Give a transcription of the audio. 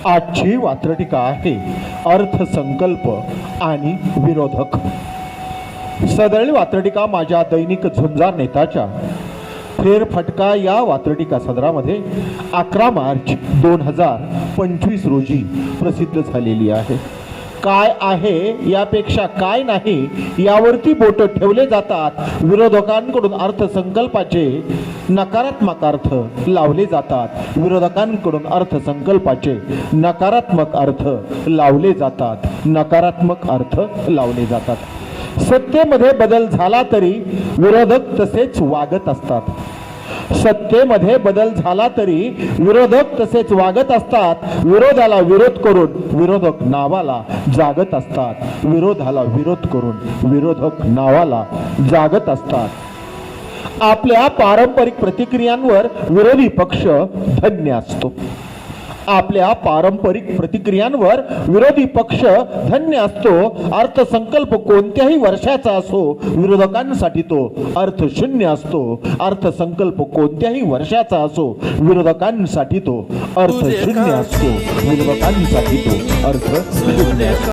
आजची वात्रटिका आहे अर्थसंकल्प आणि विरोधक। सदरली वात्रटिका माझ्या दैनिक झुंजार नेताच्या फेरफटका या वात्रटिका सदरामध्ये 11 मार्च 2025 रोजी प्रसिद्ध झालेली आहे। काय आहे यापेक्षा काय नाही यावरती बोट ठेवले जातात। विरोधकांकडून अर्थसंकल्पाचे नकारात्मक अर्थ लावले जातात। विरोधकांकडून अर्थसंकल्पाचे नकारात्मक अर्थ लावले जातात। नकारात्मक अर्थ लावले जातात। सत्तेमध्ये बदल झाला तरी विरोधक तसेच वागत असतात। सत्तेमध्ये बदल झाला तरी विरोधक तसेच वागत असतात। विरोधाला विरोध करून विरोधक नावाला जागत असतात। विरोधाला विरोध करून विरोधक नावाला जागत असतात। आपल्या पारंपरिक प्रतिक्रियांवर विरोधी पक्ष धन्य असतो। आपल्या पारंपरिक प्रतिक्रियांवर विरोधी पक्ष धन्य असतो। अर्थसंकल्प कोणत्याही वर्षाचा असो विरोधकांसाठी तो अर्थशून्य असतो। अर्थसंकल्प कोणत्याही वर्षाचा असो विरोधकांसाठी तो अर्थशून्य असतो। विरोधकांसाठी तो अर्थशून्य असतो।